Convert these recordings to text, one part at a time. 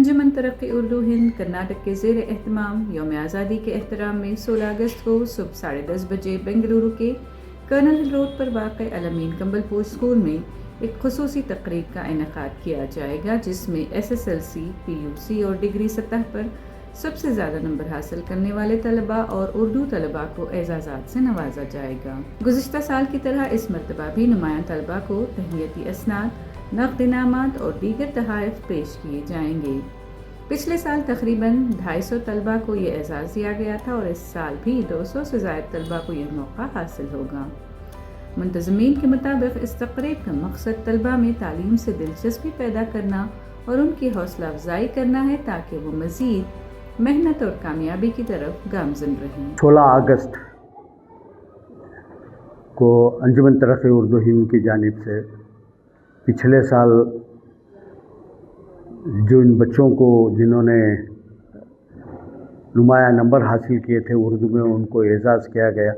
अंजुमन तरक्की उर्दू हिंद कर्नाटक के ज़ेर एहतमाम यौम आज़ादी के एहतराम में 16 अगस्त को सुबह 10:30 बजे बेंगलुरु के कर्नल हिल रोड पर वाक़ अल-अमीन कम्बलपुर स्कूल में एक खुसूसी तकरीब का इनेकाद किया जाएगा, जिसमें SSLC, PUC और डिग्री सतह पर सबसे ज़्यादा नंबर हासिल करने वाले तलबा और उर्दू तलबा को एजाज़ात से नवाजा जाएगा। गुज़िश्ता साल की तरह इस मरतबा भी नुमायां तलबा को तहनीती असनाद, नक़द इनामात और दीगर तोहफ़े पेश किए जाएंगे। पिछले साल तकरीबन 250 तलबा को ये एजाज़ दिया गया था और इस साल भी 200 से ज़ायद तलबा को यह मौका हासिल होगा। मुंतज़मीन के मुताबिक इस तक़रीब का मकसद तलबा में तालीम से दिलचस्पी पैदा करना और उनकी हौसला अफजाई करना है, ताकि वो मज़ीद मेहनत और कामयाबी की तरफ गामज़न रहें। 16 अगस्त को अंजुमन तरक्की उर्दू हिंद की जानिब से पिछले साल जो इन बच्चों को जिन्होंने नुमाया नंबर हासिल किए थे उर्दू में, उनको एजाज़ किया गया।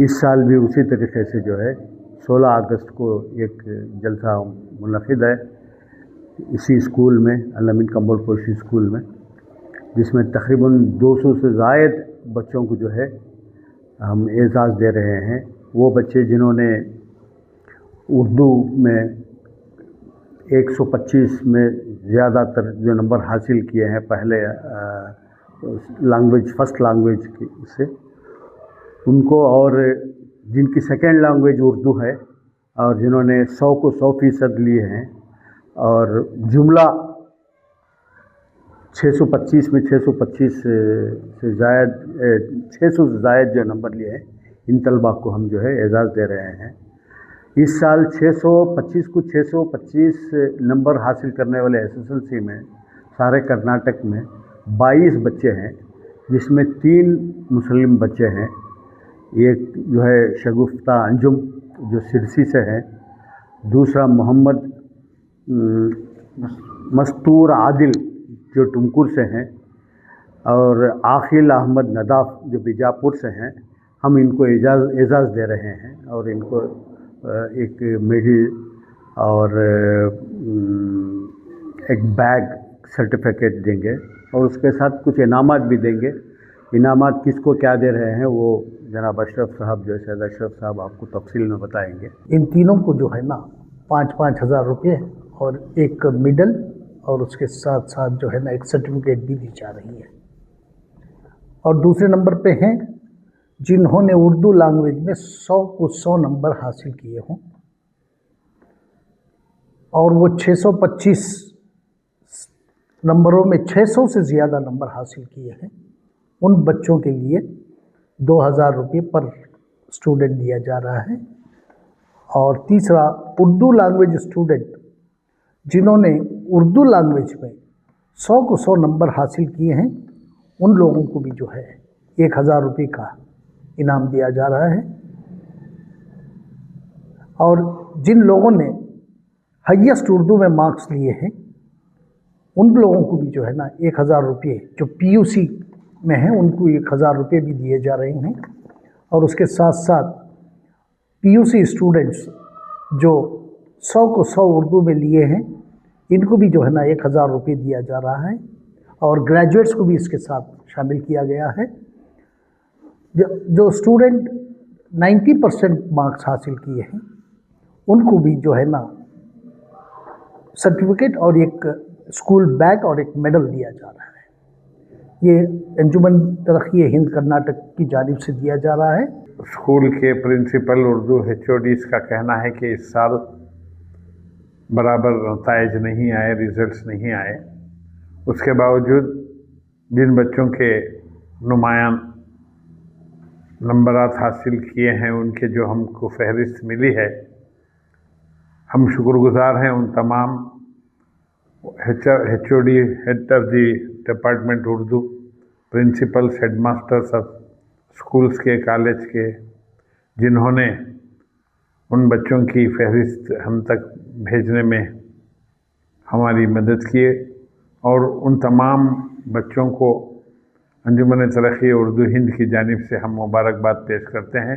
इस साल भी उसी तरीके से जो है 16 अगस्त को एक जलसा मुनक़िद है इसी स्कूल में, अल-अमीन कम्बलपुर स्कूल में, जिसमें तकरीबन 200 से ज़ायद बच्चों को जो है हम एजाज़ दे रहे हैं। वो बच्चे जिन्होंने उर्दू में 125 में ज़्यादातर जो नंबर हासिल किए हैं पहले लैंग्वेज, फर्स्ट लैंग्वेज से, उनको, और जिनकी सेकेंड लैंग्वेज उर्दू है और जिन्होंने 100 को 100% लिए हैं, और जुमला 625 में 625 से ज़ायद 600 से ज़ायद जो नंबर लिए हैं, इन तलबा को हम जो है एजाज़ दे रहे हैं। इस साल 625 को 625 नंबर हासिल करने वाले SSLC में सारे कर्नाटक में 22 बच्चे हैं, जिसमें 3 मुस्लिम बच्चे हैं। एक जो है शगुफ्ता अंजुम जो सिरसी से है, दूसरा मोहम्मद मस्तूर आदिल जो टुमकुर से हैं, और आखिल अहमद नदाफ जो बीजापुर से हैं। हम इनको एजाज़ दे रहे हैं और इनको एक मेडल और एक बैग सर्टिफिकेट देंगे और उसके साथ कुछ इनामात भी देंगे। इनामात किसको क्या दे रहे हैं वो जनाब अशरफ साहब, जो सैयद अशरफ साहब आपको तफसील में बताएंगे। इन तीनों को जो है ना 5-5 हज़ार रुपये और एक मेडल और उसके साथ साथ जो है ना एक सर्टिफिकेट भी दी जा रही है। और दूसरे नंबर पे हैं जिन्होंने उर्दू लैंग्वेज में 100 को 100 नंबर हासिल किए हों और वो 625 नंबरों में 600 से ज़्यादा नंबर हासिल किए हैं। उन बच्चों के लिए 2000 रुपये पर स्टूडेंट दिया जा रहा है। और तीसरा, उर्दू लैंग्वेज स्टूडेंट जिन्होंने उर्दू लैंग्वेज में 100 को 100 नंबर हासिल किए हैं, उन लोगों को भी जो है 1000 रुपये का इनाम दिया जा रहा है। और जिन लोगों ने हाईएस्ट उर्दू में मार्क्स लिए हैं, उन लोगों को भी जो है ना 1000 रुपये, जो PUC में हैं उनको 1000 रुपये भी दिए जा रहे हैं। और उसके साथ साथ PUC स्टूडेंट्स जो 100 को 100 उर्दू में लिए हैं, इनको भी जो है ना 1000 रुपये दिया जा रहा है। और ग्रेजुएट्स को भी इसके साथ शामिल किया गया है। जो स्टूडेंट 90% मार्क्स हासिल किए हैं, उनको भी जो है ना सर्टिफिकेट और एक स्कूल बैग और एक मेडल दिया जा रहा है। ये अंजुमन तरक्की हिंद कर्नाटक की जानिब से दिया जा रहा है। स्कूल के प्रिंसिपल उर्दू HODs का कहना है कि इस साल बराबर नताइज नहीं आए, रिज़ल्ट्स नहीं आए। उसके बावजूद जिन बच्चों के नुमायां नंबरात हासिल किए हैं, उनके जो हमको फहरिस्त मिली है, हम शुक्रगुजार हैं उन तमाम HOD, head of the department Urdu, principles, headmasters of schools के, कॉलेज के, जिन्होंने उन बच्चों की फहरिस्त हम तक भेजने में हमारी मदद की। और उन तमाम बच्चों को अंजुमन तरक्की उर्दू हिंद की जानिब से हम मुबारकबाद पेश करते हैं।